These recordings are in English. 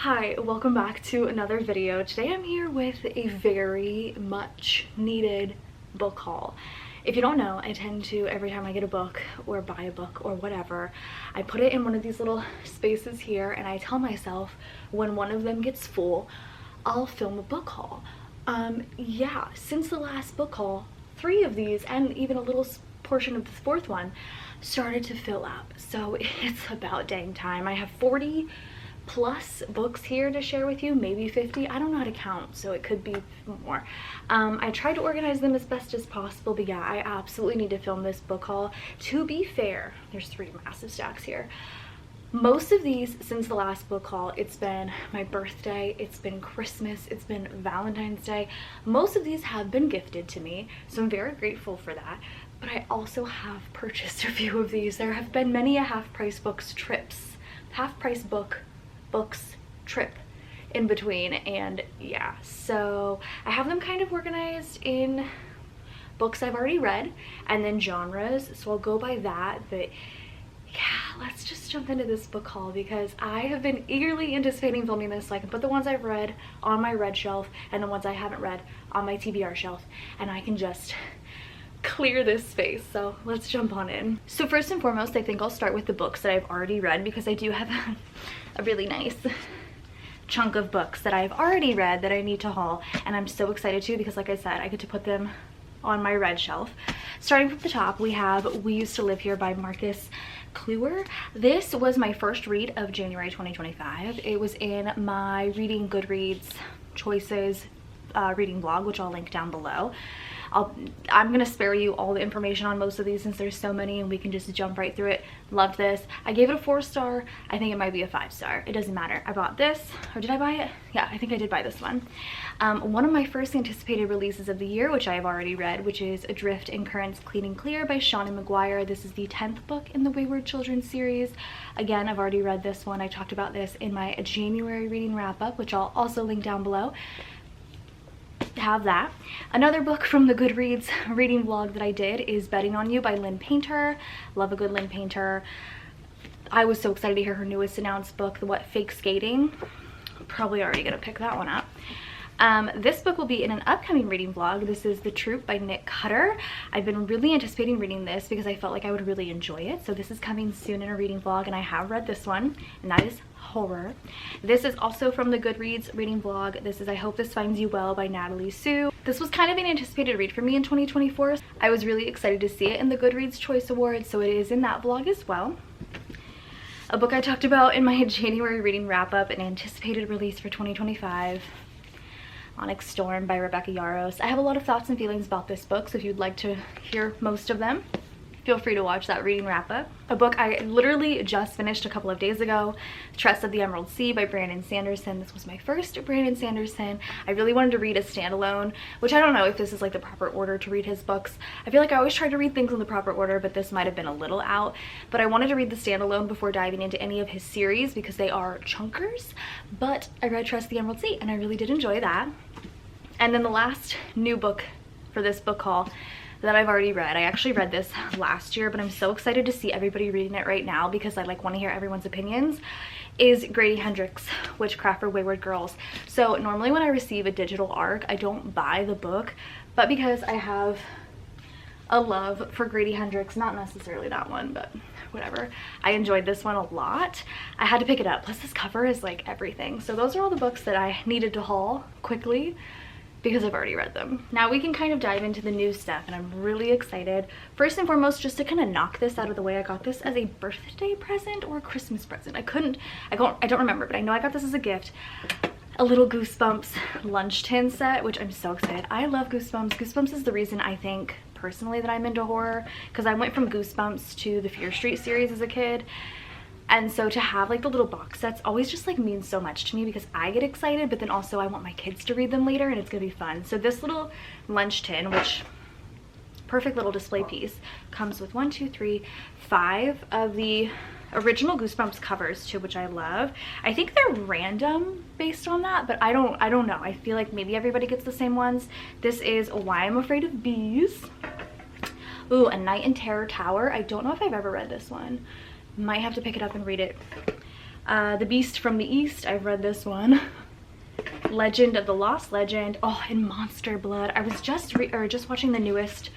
Hi, welcome back to another video. Today I'm here with a very much needed book haul. If you don't know, I tend to, every time I get a book or buy a book or whatever, I put it in one of these little spaces here and I tell myself when one of them gets full, I'll film a book haul. Yeah, since the last book haul, 3 of these and even a little portion of the 4th one started to fill up. So it's about dang time. I have 40 plus books here to share with you, maybe 50. I don't know how to count, so it could be more. I tried to organize them as best as possible, but yeah, I absolutely need to film this book haul. To be fair, there's 3 massive stacks here. Most of these since the last book haul, it's been my birthday, it's been Christmas, it's been Valentine's Day. Most of these have been gifted to me, so I'm very grateful for that. But I also have purchased a few of these. There have been many a half-price books trips, half-price books trip in between, and yeah, so I have them kind of organized in books I've already read and then genres, so I'll go by that. But yeah, let's just jump into this book haul because I have been eagerly anticipating filming this so I can put the ones I've read on my read shelf and the ones I haven't read on my TBR shelf, and I can just clear this space. So let's jump on in. So first and foremost, I think I'll start with the books that I've already read because I do have a really nice chunk of books that I've already read that I need to haul, and I'm so excited to because, like I said, I get to put them on my read shelf. Starting from the top, we have We Used to Live Here by Marcus Kluwer. This was my first read of January 2025. It was in my Reading Goodreads Choices reading blog, which I'll link down below. I'm gonna spare you all the information on most of these since there's so many and we can just jump right through it. Loved this. I gave it a 4-star. I think it might be a 5-star. It doesn't matter. I bought this, or did I buy it? Yeah, I think I did buy this one. One of my first anticipated releases of the year, which I have already read, which is Adrift in Currents Clean and Clear by Shauna McGuire. This is the 10th book in the Wayward Children series. Again, I've already read this one. I talked about this in my January reading wrap-up, which I'll also link down below. Have that. Another book from the Goodreads reading vlog that I did is Betting on You by Lynn Painter. Love a good Lynn Painter. I was so excited to hear her newest announced book, Fake Skating. Probably already gonna pick that one up. This book will be in an upcoming reading vlog. This is The Troop by Nick Cutter. I've been really anticipating reading this because I felt like I would really enjoy it. So this is coming soon in a reading vlog, and I have read this one, and that is horror. This is also from the Goodreads reading vlog. This is I Hope This Finds You Well by Natalie Sue. This was kind of an anticipated read for me in 2024. I was really excited to see it in the Goodreads Choice Awards, so it is in that vlog as well. A book I talked about in my January reading wrap-up, an anticipated release for 2025. Onyx Storm by Rebecca Yarros. I have a lot of thoughts and feelings about this book, so if you'd like to hear most of them, feel free to watch that reading wrap-up. A book I literally just finished a couple of days ago, Trust of the Emerald Sea by Brandon Sanderson. This was my first Brandon Sanderson. I really wanted to read a standalone, which I don't know if this is like the proper order to read his books. I feel like I always try to read things in the proper order, but this might have been a little out. But I wanted to read the standalone before diving into any of his series because they are chunkers. But I read Trust the Emerald Sea and I really did enjoy that. And then the last new book for this book haul that I've already read. I actually read this last year, but I'm so excited to see everybody reading it right now because I want to hear everyone's opinions, is Grady Hendrix, Witchcraft for Wayward Girls. So normally when I receive a digital ARC, I don't buy the book, but because I have a love for Grady Hendrix, not necessarily that one, but whatever, I enjoyed this one a lot. I had to pick it up. Plus this cover is like everything. So those are all the books that I needed to haul quickly because I've already read them. Now we can kind of dive into the new stuff, and I'm really excited. First and foremost, just to kind of knock this out of the way, I got this as a birthday present or a Christmas present. I don't remember, but I know I got this as a gift. A little Goosebumps lunch tin set, which I'm so excited. I love Goosebumps. Goosebumps is the reason I think personally that I'm into horror, because I went from Goosebumps to the Fear Street series as a kid. And so to have like the little box sets always just like means so much to me because I get excited, but then also I want my kids to read them later and it's gonna be fun. So this little lunch tin, which perfect little display piece, comes with 1, 2, 3, 5 of the original Goosebumps covers too, which I love. I think they're random based on that, but I don't know. I feel like maybe everybody gets the same ones. This is Why I'm Afraid of Bees. Ooh, A Night in Terror Tower. I don't know if I've ever read this one. Might have to pick it up and read it The Beast from the East, I've read this one. Legend of the Lost Legend. Oh, and Monster Blood. I was just watching the newest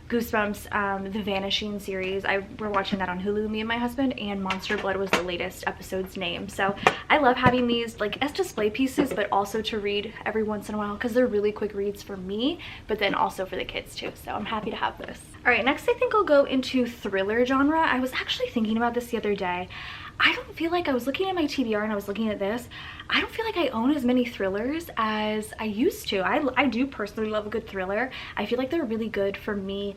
Goosebumps, the Vanishing series. We're watching that on Hulu, me and my husband, and Monster Blood was the latest episode's name. So I love having these like as display pieces, but also to read every once in a while because they're really quick reads for me, but then also for the kids too. So I'm happy to have this. All right, next I think I'll go into thriller genre. I was actually thinking about this the other day. I don't feel like, I was looking at my TBR and I was looking at this, I don't feel like I own as many thrillers as I used to. I do personally love a good thriller. I feel like they're really good for me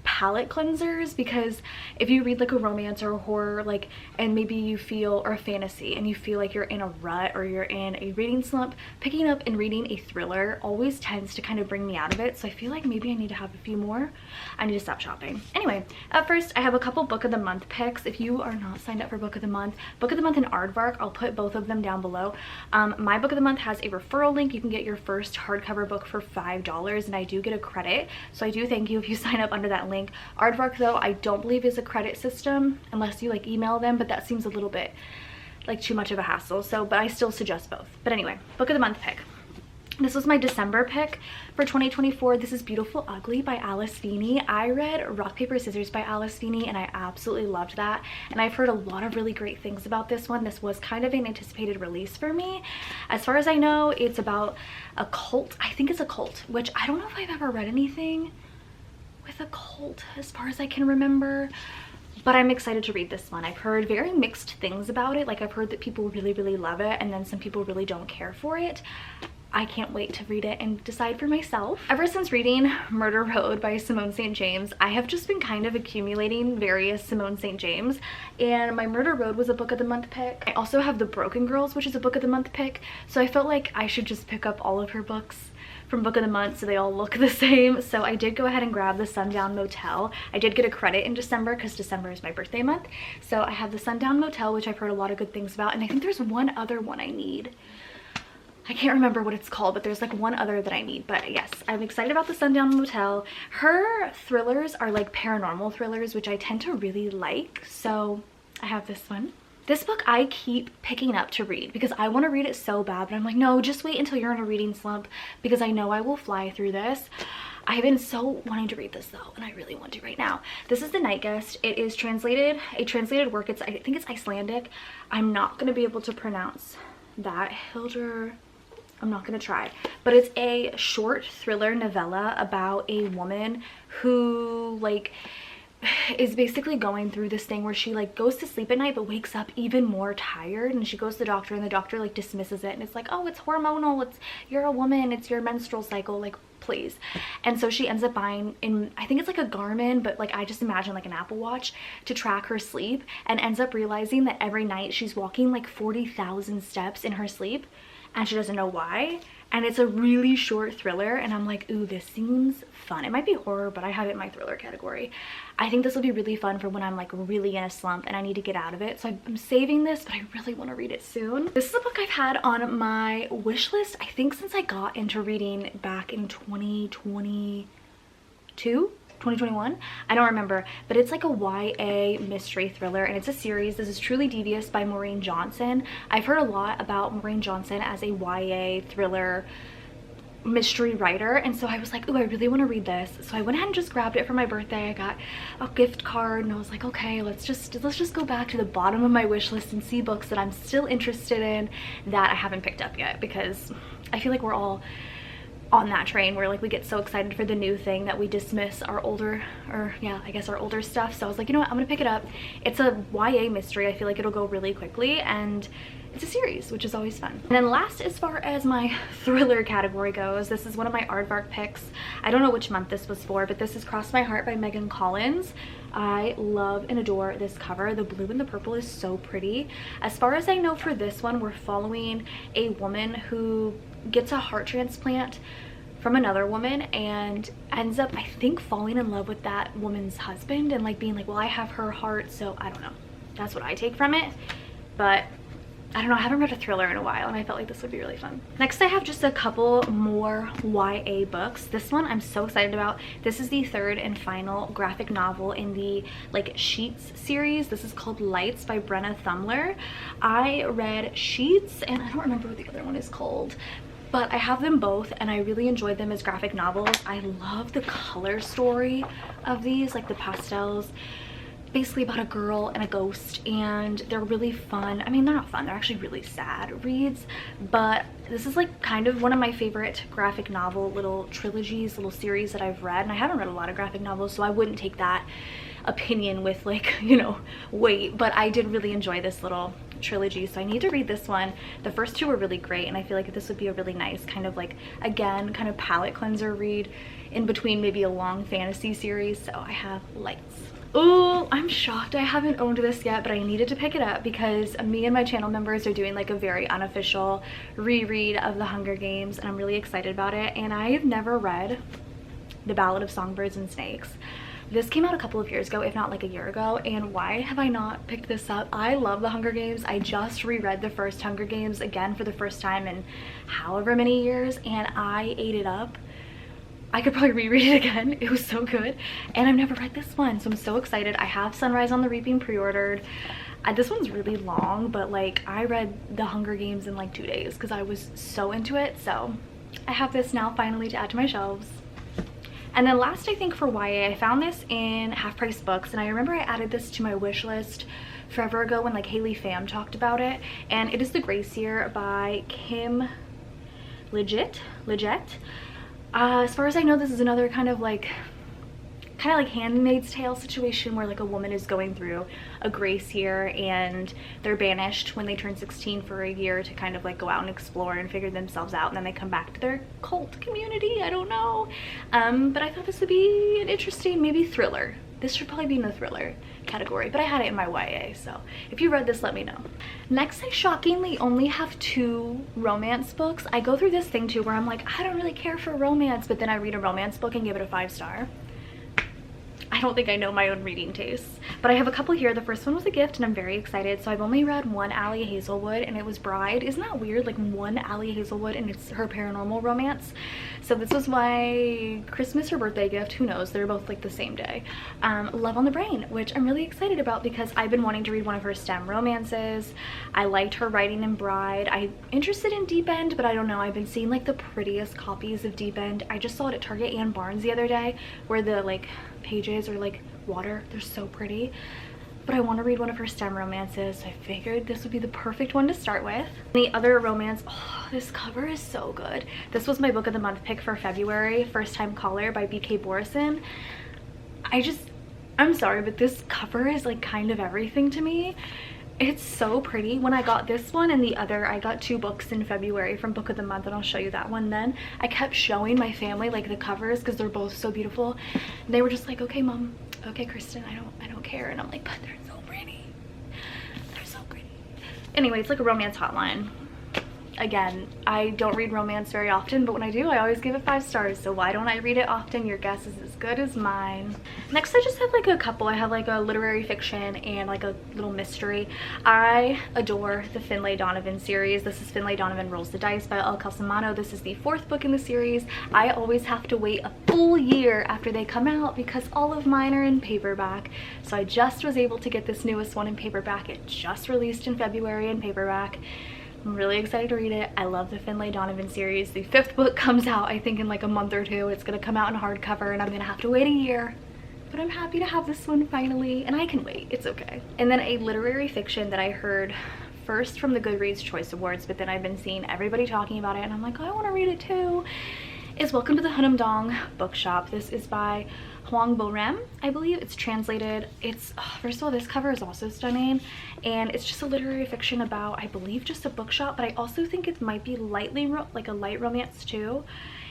palette cleansers, because if you read like a romance or a horror, like, and maybe you feel, or a fantasy, and you feel like you're in a rut or you're in a reading slump, picking up and reading a thriller always tends to kind of bring me out of it. So I feel like maybe I need to have a few more. I need to stop shopping. Anyway, up first I have a couple book of the month picks. If you are not signed up for book of the month and Aardvark, I'll put both of them down below. My book of the month has a referral link. You can get your first hardcover book for $5, and I do get a credit, so I do thank you if you sign up under that link. Aardvark though, I don't believe is a credit system unless you like email them, but that seems a little bit like too much of a hassle. So, but I still suggest both. But anyway, book of the month pick. This was my December pick for 2024. This is Beautiful Ugly by Alice Feeney. I read Rock, Paper, Scissors by Alice Feeney and I absolutely loved that. And I've heard a lot of really great things about this one. This was kind of an anticipated release for me. As far as I know, it's about a cult. I think it's a cult, which I don't know if I've ever read anything with a cult as far as I can remember, but I'm excited to read this one. I've heard very mixed things about it. Like, I've heard that people really love it and then some people really don't care for it. I can't wait to read it and decide for myself. Ever since reading Murder Road by Simone St. James, I have just been kind of accumulating various Simone St. James, and my Murder Road was a book of the month pick. I also have The Broken Girls, which is a book of the month pick, so I felt like I should just pick up all of her books from book of the month so they all look the same. So I did go ahead and grab the Sundown Motel. I did get a credit in December because December is my birthday month. So I have the Sundown Motel, which I've heard a lot of good things about, and I think there's one other one I need. I can't remember what it's called, but there's like one other that I need. But yes, I'm excited about the Sundown Motel. Her thrillers are like paranormal thrillers, which I tend to really like. So I have this one. This book I keep picking up to read because I want to read it so bad, but I'm like, no, just wait until you're in a reading slump because I know I will fly through this. I've been so wanting to read this though, and I really want to right now. This is The Night Guest. It is a translated work. I think it's Icelandic. I'm not going to be able to pronounce that. I'm not gonna try, but it's a short thriller novella about a woman who like is basically going through this thing where she like goes to sleep at night but wakes up even more tired, and she goes to the doctor and the doctor like dismisses it, and it's like, oh, it's hormonal, you're a woman, it's your menstrual cycle, like please. And so she ends up buying, I think it's like a Garmin, but like I just imagine like an Apple Watch to track her sleep, and ends up realizing that every night she's walking like 40,000 steps in her sleep and she doesn't know why. And it's a really short thriller, and I'm like, ooh, this seems fun. It might be horror, but I have it in my thriller category. I think this will be really fun for when I'm like really in a slump and I need to get out of it. So I'm saving this, but I really want to read it soon. This is a book I've had on my wish list, I think since I got into reading back in 2021, I don't remember, but it's like a YA mystery thriller, and it's a series. This is Truly Devious by Maureen Johnson. I've heard a lot about Maureen Johnson as a YA thriller mystery writer, and so I was like, oh, I really want to read this. So I went ahead and just grabbed it for my birthday. I got a gift card and I was like, okay, let's just go back to the bottom of my wish list and see books that I'm still interested in that I haven't picked up yet, because I feel like we're all on that train where like we get so excited for the new thing that we dismiss our older, or yeah, I guess our older stuff. So I was like, you know what, I'm gonna pick it up. It's a YA mystery. I feel like it'll go really quickly, and it's a series, which is always fun. And then last, as far as my thriller category goes, this is one of my Aardvark picks. I don't know which month this was for, but this is Cross My Heart by Megan Collins. I love and adore this cover. The blue and the purple is so pretty. As far as I know for this one, we're following a woman who gets a heart transplant from another woman and ends up, I think, falling in love with that woman's husband and like being like, well, I have her heart, so I don't know. That's what I take from it. But I don't know, I haven't read a thriller in a while and I felt like this would be really fun. Next I have just a couple more YA books. This one I'm so excited about. This is the third and final graphic novel in the like Sheets series. This is called Lights by Brenna Thumler. I read Sheets and I don't remember what the other one is called, but I have them both and I really enjoyed them as graphic novels. I love the color story of these, like the pastels. Basically about a girl and a ghost, and they're really fun. I mean, they're not fun, they're actually really sad reads, but this is like kind of one of my favorite graphic novel little trilogies, little series that I've read, and I haven't read a lot of graphic novels, so I wouldn't take that opinion with like, you know, weight, but I did really enjoy this little trilogy, so I need to read this one. The first two were really great, and I feel like this would be a really nice kind of like, again, kind of palette cleanser read in between maybe a long fantasy series. So I have Lights. Oh, I'm shocked I haven't owned this yet, but I needed to pick it up because me and my channel members are doing like a very unofficial reread of The Hunger Games, and I'm really excited about it. And I've never read The Ballad of Songbirds and Snakes. This came out a couple of years ago, if not like a year ago, and why have I not picked this up? I love The Hunger Games. I just reread the first Hunger Games again for the first time in however many years, and I ate it up. I could probably reread it again. It was so good. And I've never read this one, so I'm so excited. I have Sunrise on the Reaping pre-ordered. This one's really long, but like I read The Hunger Games in like 2 days because I was so into it. So I have this now finally to add to my shelves. And then last, I think for YA, I found this in Half Price Books, and I remember I added this to my wish list forever ago when like Haley Pham talked about it. And it is The Gracier by Kim Liggett. As far as I know, this is another kind of like Handmaid's Tale situation where like a woman is going through a grace year and they're banished when they turn 16 for a year to kind of like go out and explore and figure themselves out, and then they come back to their cult community. I don't know, but I thought this would be an interesting maybe thriller. This should probably be in the thriller category, but I had it in my YA, so if you read this, let me know. Next, I shockingly only have 2 romance books. I go through this thing too where I'm like, I don't really care for romance, but then I read a romance book and give it a 5-star. I don't think I know my own reading tastes, but I have a couple here. The first one was a gift and I'm very excited. So I've only read one Allie Hazelwood, and it was Bride. Isn't that weird? Like one Allie Hazelwood and it's her paranormal romance. So this was my Christmas or birthday gift. Who knows? They're both like the same day. Love on the Brain, which I'm really excited about because I've been wanting to read one of her STEM romances. I liked her writing in Bride. I'm interested in Deep End, but I don't know. I've been seeing like the prettiest copies of Deep End. I just saw it at Target and Barnes the other day where the like pages are like water. They're so pretty, but I want to read one of her STEM romances, so I figured this would be the perfect one to start with. The other romance, oh, this cover is so good. This was my book of the month pick for February, First Time Caller by BK Borison. I'm sorry, but this cover is like kind of everything to me. It's so pretty. When I got this one and the other, I got 2 books in February from book of the month, and I'll show you that one then. I kept showing my family like the covers because they're both so beautiful, and they were just like, okay mom, okay Kristen, I don't care. And I'm like, but they're so pretty, they're so pretty. Anyway, it's like a romance hotline. Again, I don't read romance very often, but when I do, I always give it 5 stars. So why don't I read it often? Your guess is as good as mine. Next, I just have like a couple. I have like a literary fiction and like a little mystery. I adore the Finlay Donovan series. This is Finlay Donovan Rolls the Dice by El Calsamano. This is the 4th book in the series. I always have to wait a full year after they come out because all of mine are in paperback. So I just was able to get this newest one in paperback. It just released in February in paperback. I'm really excited to read it. I love the Finlay Donovan series. The 5th book comes out, I think, in like a month or 2. It's gonna come out in hardcover and I'm gonna have to wait a year. But I'm happy to have this one finally, and I can wait, it's okay. And then a literary fiction that I heard first from the Goodreads Choice Awards, but then I've been seeing everybody talking about it and I'm like, oh, I wanna read it too, is Welcome to the Hunam Dong Bookshop. This is by Hoang Bo Rem, I believe. It's translated. It's first of all, this cover is also stunning, and it's just a literary fiction about, I believe, just a bookshop, but I also think it might be lightly like a light romance too.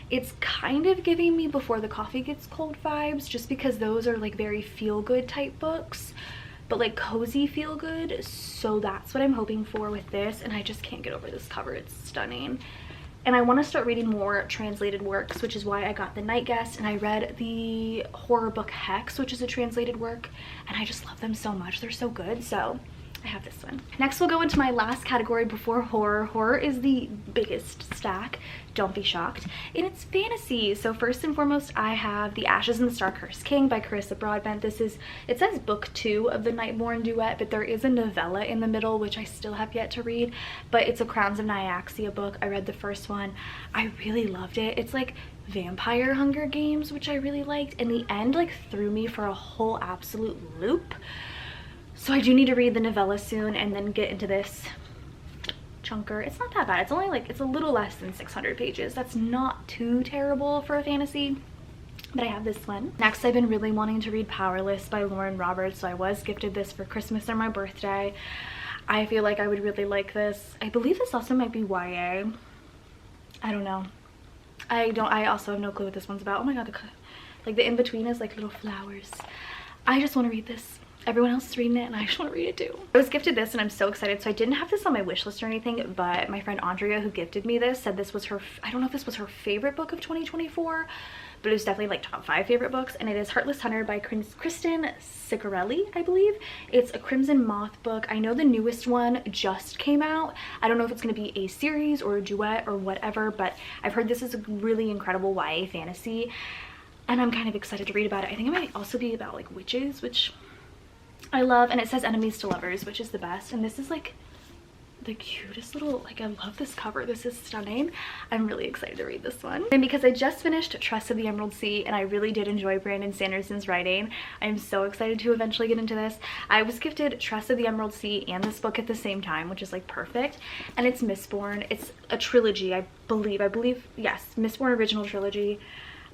It's kind of giving me Before the Coffee Gets Cold vibes, just because those are like very feel-good type books, but like cozy feel good. So that's what I'm hoping for with this, and I just can't get over this cover. It's stunning. And I want to start reading more translated works, which is why I got The Night Guest, and I read the horror book Hex, which is a translated work, and I just love them so much. They're so good. So I have this one. Next, we'll go into my last category before horror. Horror is the biggest stack, don't be shocked, and it's fantasy. So first and foremost, I have The Ashes and the Star-Cursed King by Carissa Broadbent. This is, it says book 2 of the Nightborn duet, but there is a novella in the middle, which I still have yet to read, but it's a Crowns of Nyaxia book. I read the first one. I really loved it. It's like vampire Hunger Games, which I really liked, and the end like threw me for a whole absolute loop. So I do need to read the novella soon and then get into this chunker. It's not that bad. It's only like, it's a little less than 600 pages. That's not too terrible for a fantasy, but I have this one. Next, I've been really wanting to read Powerless by Lauren Roberts, so I was gifted this for Christmas or my birthday. I feel like I would really like this. I believe this also might be YA. I don't know. I also have no clue what this one's about. Oh my god, like the in-between is like little flowers. I just want to read this. Everyone else is reading it and I just want to read it too. I was gifted this and I'm so excited. So I didn't have this on my wish list or anything, but my friend Andrea, who gifted me this, said this was her, I don't know if this was her favorite book of 2024, but it was definitely like top 5 favorite books, and it is Heartless Hunter by Kristen Ciccarelli, I believe. It's a Crimson Moth book. I know the newest one just came out. I don't know if it's going to be a series or a duet or whatever, but I've heard this is a really incredible YA fantasy and I'm kind of excited to read about it. I think it might also be about like witches, which I love, and it says enemies to lovers, which is the best. And this is like the cutest little, like, I love this cover. This is stunning. I'm really excited to read this one. And because I just finished Trust of the Emerald Sea and I really did enjoy Brandon Sanderson's writing, I'm so excited to eventually get into this. I was gifted Trust of the Emerald Sea and this book at the same time, which is like perfect. And it's Mistborn. It's a trilogy, I believe, yes, Mistborn original trilogy.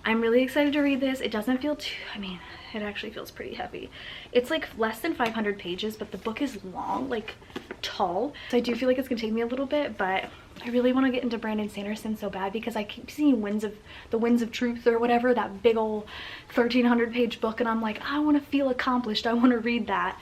I'm really excited to read this. It doesn't feel too, I mean, it actually feels pretty heavy. It's like less than 500 pages, but the book is long, like tall. So I do feel like it's gonna take me a little bit, but I really want to get into Brandon Sanderson so bad because I keep seeing Winds of Truth or whatever, that big old 1,300 page book, and I'm like, I want to feel accomplished. I want to read that.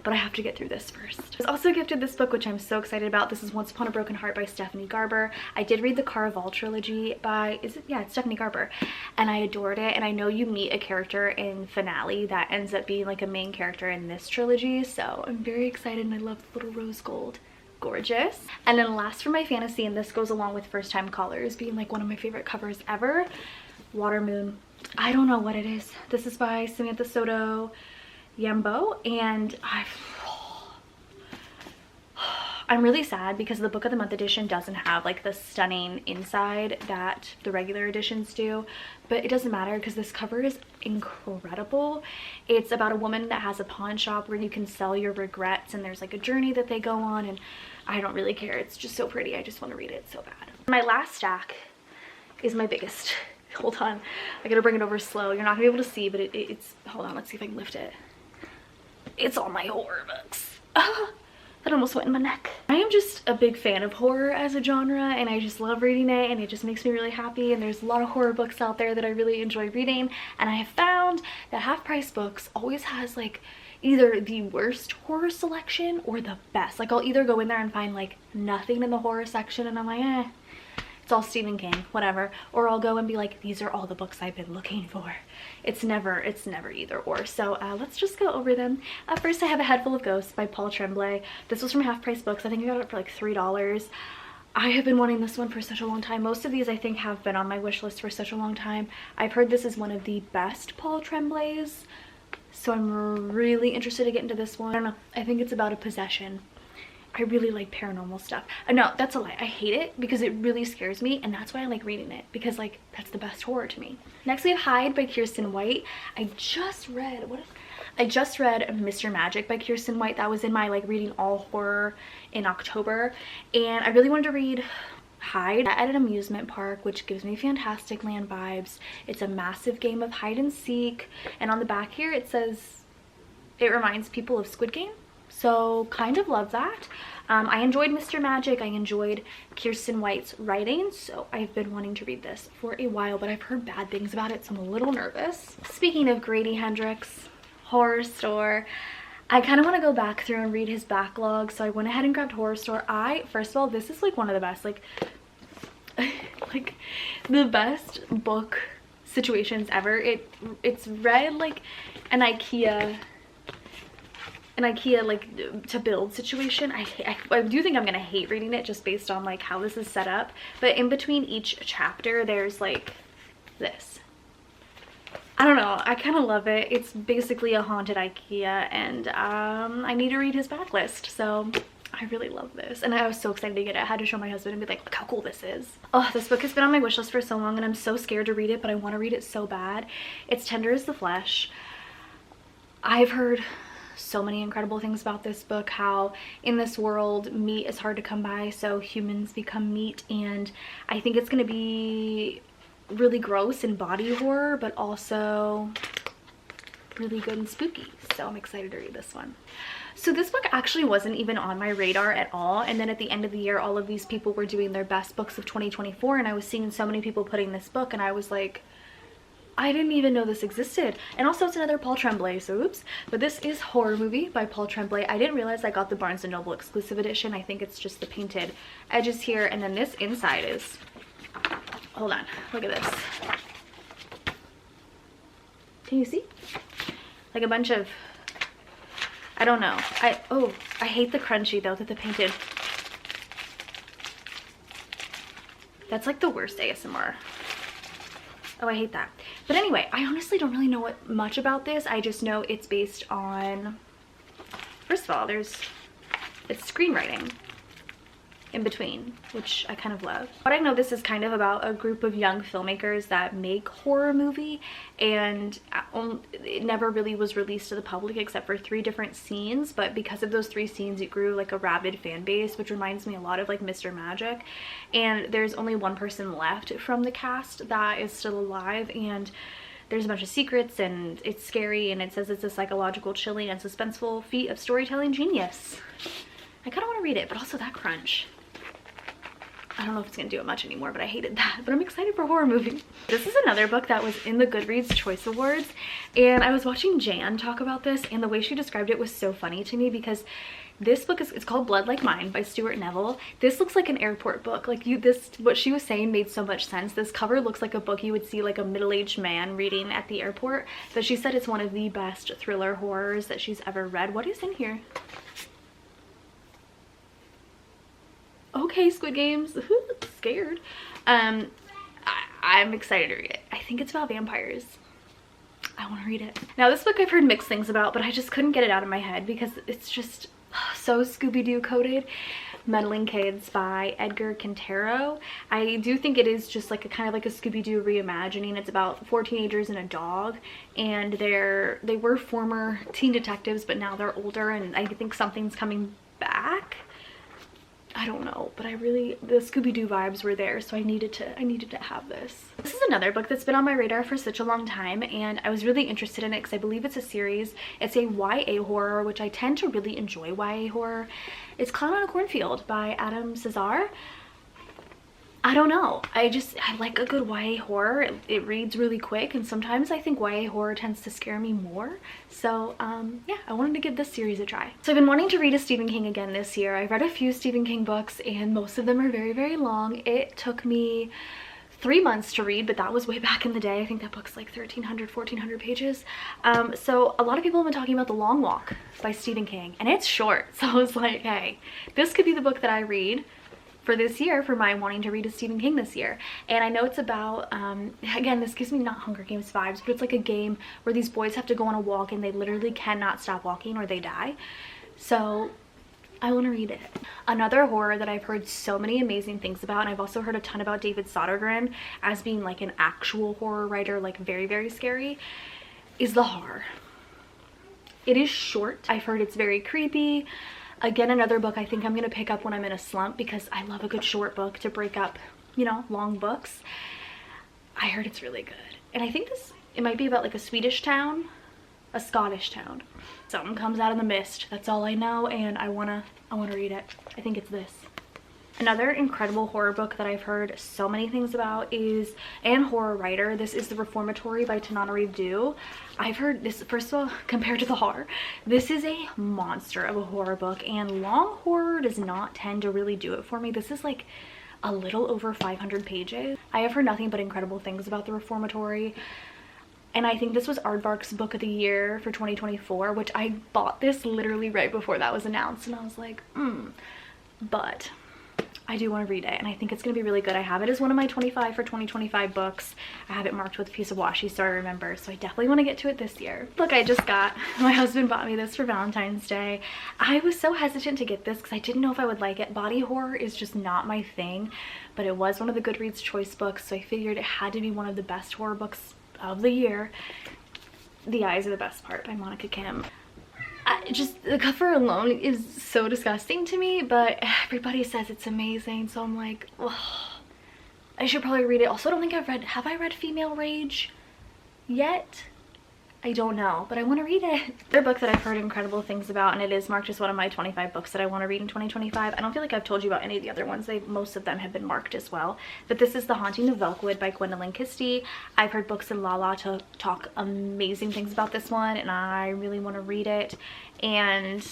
But I have to get through this first. I was also gifted this book, which I'm so excited about. This is Once Upon a Broken Heart by Stephanie Garber. I did read the Caraval trilogy by, yeah, it's Stephanie Garber, and I adored it. And I know you meet a character in finale that ends up being like a main character in this trilogy, so I'm very excited, and I love the little rose gold. Gorgeous. And then last for my fantasy, and this goes along with First Time Callers being like one of my favorite covers ever, Water Moon. I don't know what it is. This is by Samantha Soto Yambo, and I'm really sad because the Book of the Month edition doesn't have like the stunning inside that the regular editions do, but it doesn't matter because this cover is incredible. It's about a woman that has a pawn shop where you can sell your regrets, and there's like a journey that they go on, and I don't really care. It's just so pretty. I just want to read it so bad. My last stack is my biggest. Hold on, I gotta bring it over slow. You're not gonna be able to see, but it's, hold on, let's see if I can lift it. It's all my horror books. That almost went in my neck. I am just a big fan of horror as a genre, and I just love reading it, and it just makes me really happy. And there's a lot of horror books out there that I really enjoy reading, and I have found that Half Price Books always has like either the worst horror selection or the best. Like I'll either go in there and find like nothing in the horror section and I'm like, it's all Stephen King, whatever, or I'll go and be like, these are all the books I've been looking for. It's never either or. So let's just go over them. First, I have A Head Full of Ghosts by Paul Tremblay. This was from Half Price Books. I think I got it for like $3. I have been wanting this one for such a long time. Most of these I think have been on my wish list for such a long time. I've heard this is one of the best Paul Tremblays, so I'm really interested to get into this one. I don't know, I think it's about a possession. I really like paranormal stuff. No, that's a lie. I hate it because it really scares me, and that's why I like reading it, because like that's the best horror to me. Next we have Hide by Kirsten White. I just read Mr. Magic by Kirsten White. That was in my like reading all horror in October, and I really wanted to read Hide at an amusement park, which gives me Fantastic Land vibes. It's a massive game of hide and seek, and on the back here it says it reminds people of Squid Game. So kind of love that. I enjoyed Mr. Magic. I enjoyed Kirsten White's writing, so I've been wanting to read this for a while, but I've heard bad things about it, so I'm a little nervous. Speaking of Grady Hendrix, Horror Store, I kind of want to go back through and read his backlog, so I went ahead and grabbed Horror Store. First of all, this is like one of the best, like the best book situations ever. It's read like an IKEA an IKEA like to build situation. I do think I'm gonna hate reading it just based on like how this is set up, but in between each chapter there's like this. I don't know, I kind of love it. It's basically a haunted IKEA, and I need to read his backlist, so I really love this, and I was so excited to get it. I had to show my husband and be like, look how cool this is. Oh, this book has been on my wish list for so long, and I'm so scared to read it, but I want to read it so bad. It's Tender as the Flesh. I've heard so many incredible things about this book, how in this world meat is hard to come by, so humans become meat, and I think it's going to be really gross and body horror, but also really good and spooky, so I'm excited to read this one. So this book actually wasn't even on my radar at all, and then at the end of the year all of these people were doing their best books of 2024, and I was seeing so many people putting this book, and I was like, I didn't even know this existed. And also it's another Paul Tremblay, so oops. But this is Horror Movie by Paul Tremblay. I didn't realize I got the Barnes & Noble exclusive edition. I think it's just the painted edges here, and then this inside is, hold on, look at this. Can you see? Like a bunch of, I don't know. I hate the crunchy though that the painted. That's like the worst ASMR. Oh, I hate that. But anyway, I honestly don't really know much about this. I just know it's based on, first of all, it's screenwriting in between, which I kind of love. But I know this is kind of about a group of young filmmakers that make horror movie, and it never really was released to the public except for 3 different scenes, but because of those 3 scenes it grew like a rabid fan base, which reminds me a lot of like Mr. Magic. And there's only one person left from the cast that is still alive, and there's a bunch of secrets, and it's scary, and it says it's a psychological, chilling, and suspenseful feat of storytelling genius. I kind of want to read it, but also that crunch. I don't know if it's gonna do it much anymore, but I hated that. But I'm excited for Horror Movie. This is another book that was in the Goodreads Choice Awards, and I was watching Jan talk about this, and the way she described it was so funny to me, because this book it's called Blood Like Mine by Stuart Neville. This looks like an airport book. Like what she was saying made so much sense. This cover looks like a book you would see like a middle-aged man reading at the airport, but she said it's one of the best thriller horrors that she's ever read. What is in here? Okay, Squid Games. Scared. I'm excited to read it. I think it's about vampires. I want to read it. Now this book I've heard mixed things about, but I just couldn't get it out of my head because it's just so Scooby-Doo coded. Meddling Kids by Edgar Quintero. I do think it is just like a kind of like a Scooby-Doo reimagining. It's about 4 teenagers and a dog, and they were former teen detectives, but now they're older, and I think something's coming back. I don't know, but the Scooby-Doo vibes were there, so I needed to have this. This is another book that's been on my radar for such a long time, and I was really interested in it because I believe it's a series. It's a YA horror, which I tend to really enjoy YA horror. It's Clown on a Cornfield by Adam Cesar. I don't know. I like a good YA horror. It reads really quick, and sometimes I think YA horror tends to scare me more. So yeah, I wanted to give this series a try. So I've been wanting to read a Stephen King again this year. I've read a few Stephen King books, and most of them are very, very long. It took me 3 months to read, but that was way back in the day. I think that book's like 1,300, 1,400 pages. So a lot of people have been talking about The Long Walk by Stephen King, and it's short. So I was like, hey, this could be the book that I read for this year, for my wanting to read a Stephen King this year. And I know it's about, again, this gives me not Hunger Games vibes, but it's like a game where these boys have to go on a walk and they literally cannot stop walking or they die. So I want to read it. Another horror that I've heard so many amazing things about, and I've also heard a ton about David Sodergren as being like an actual horror writer, like very, very scary, is The Horror. It is short. I've heard it's very creepy. Again, another book I think I'm gonna pick up when I'm in a slump, because I love a good short book to break up, you know, long books. I heard it's really good. And I think it might be about like a Swedish town, a Scottish town. Something comes out of the mist. That's all I know, and I wanna read it. I think it's this. Another incredible horror book that I've heard so many things about and horror writer, this is The Reformatory by Tananarive Due. I've heard this, first of all, compared to The Horror, this is a monster of a horror book, and long horror does not tend to really do it for me. This is like a little over 500 pages. I have heard nothing but incredible things about The Reformatory. and I think this was Aardvark's book of the year for 2024, which I bought this literally right before that was announced, and I was like, but I do want to read it, and I think it's going to be really good. I have it as one of my 25 for 2025 books. I have it marked with a piece of washi so I remember, so I definitely want to get to it this year. Look, I just got, my husband bought me this for Valentine's Day. I was so hesitant to get this because I didn't know if I would like it. Body horror is just not my thing, but it was one of the Goodreads choice books, so I figured it had to be one of the best horror books of the year. The Eyes Are the Best Part by Monica Kim. Just the cover alone is so disgusting to me, but everybody says it's amazing, so I'm like, oh, I should probably read it. Also, I don't think have I read Female Rage yet? I don't know, but I want to read it. Another book that I've heard incredible things about, and it is marked as one of my 25 books that I want to read in 2025. I don't feel like I've told you about any of the other ones. Most of them have been marked as well. But this is The Haunting of Velkwood by Gwendolyn Christie. I've heard Books and Lala to talk amazing things about this one, and I really want to read it. And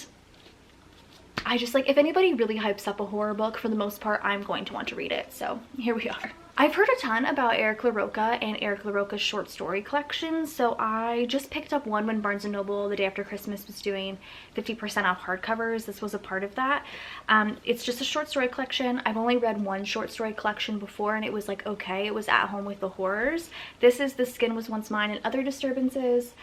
I just like, if anybody really hypes up a horror book, for the most part, I'm going to want to read it. So here we are. I've heard a ton about Eric LaRocca and Eric LaRocca's short story collection, so I just picked up one when Barnes & Noble the day after Christmas was doing 50% off hardcovers. This was a part of that. It's just a short story collection. I've only read one short story collection before, and it was like, okay, it was At Home with the Horrors. This is The Skin Was Once Mine and Other Disturbances.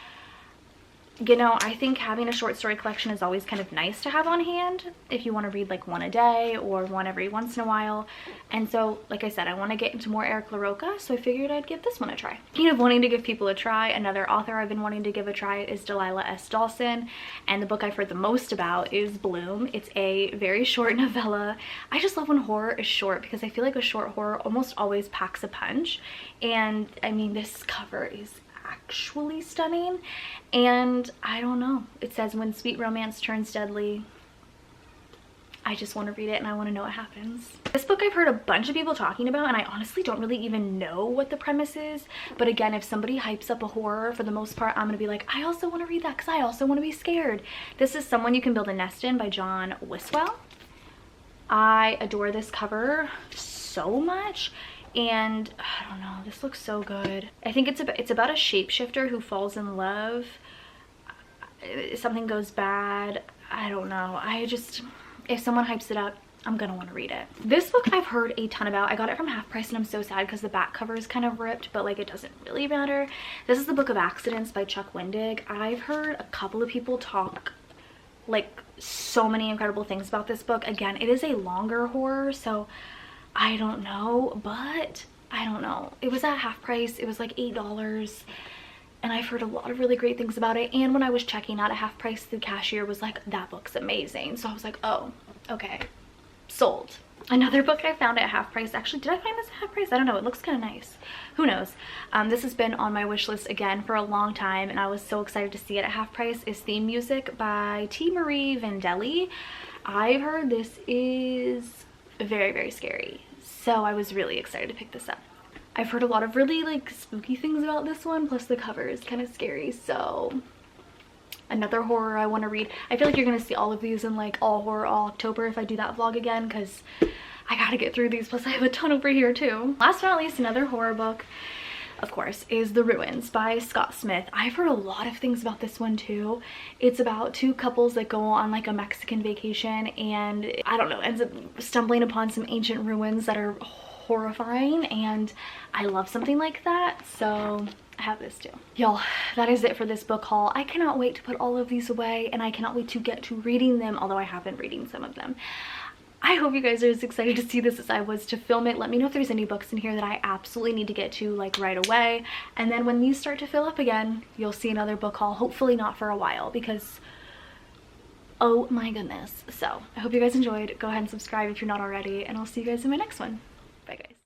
You know, I think having a short story collection is always kind of nice to have on hand if you want to read like one a day or one every once in a while. And so, like I said, I want to get into more Eric LaRocca, so I figured I'd give this one a try. Speaking of wanting to give people a try, another author I've been wanting to give a try is Delilah S. Dawson, and the book I've heard the most about is Bloom. It's a very short novella. I just love when horror is short because I feel like a short horror almost always packs a punch, and I mean, this cover is actually stunning. And I don't know, it says when sweet romance turns deadly. I just want to read it and I want to know what happens. This book I've heard a bunch of people talking about, and I honestly don't really even know what the premise is, but again, if somebody hypes up a horror, for the most part I'm gonna be like, I also want to read that because I also want to be scared. This is Someone You Can Build a Nest In by John Wiswell. I adore this cover so much. And I don't know, this looks so good. I think it's about a shapeshifter who falls in love. Something goes bad. I don't know. If someone hypes it up, I'm gonna want to read it. This book I've heard a ton about. I got it from half price and I'm so sad because the back cover is kind of ripped, but like it doesn't really matter. This is The Book of Accidents by Chuck Wendig. I've heard a couple of people talk like so many incredible things about this book. Again, it is a longer horror, so I don't know, but I don't know. It was at half price. It was like $8, and I've heard a lot of really great things about it. And when I was checking out at half price, the cashier was like, that book's amazing. So I was like, oh, okay, sold. Another book I found at half price, actually, did I find this at half price? I don't know, it looks kind of nice. Who knows? This has been on my wish list again for a long time, and I was so excited to see it at half price, is Theme Music by T. Marie Vandelli. I've heard this is very, very scary, so I was really excited to pick this up. I've heard a lot of really like spooky things about this one, plus the cover is kind of scary, so another horror I want to read. I feel like you're gonna see all of these in like all horror all October if I do that vlog again, because I gotta get through these, plus I have a ton over here too. Last but not least, another horror book, of course, is The Ruins by Scott Smith. I've heard a lot of things about this one too. It's about two couples that go on like a Mexican vacation, and I don't know, ends up stumbling upon some ancient ruins that are horrifying, and I love something like that, so I have this too. Y'all, that is it for this book haul. I cannot wait to put all of these away, and I cannot wait to get to reading them, although I have been reading some of them. I hope you guys are as excited to see this as I was to film it. Let me know if there's any books in here that I absolutely need to get to like right away. And then when these start to fill up again, you'll see another book haul, hopefully not for a while, because oh my goodness. So I hope you guys enjoyed. Go ahead and subscribe if you're not already, and I'll see you guys in my next one. Bye guys.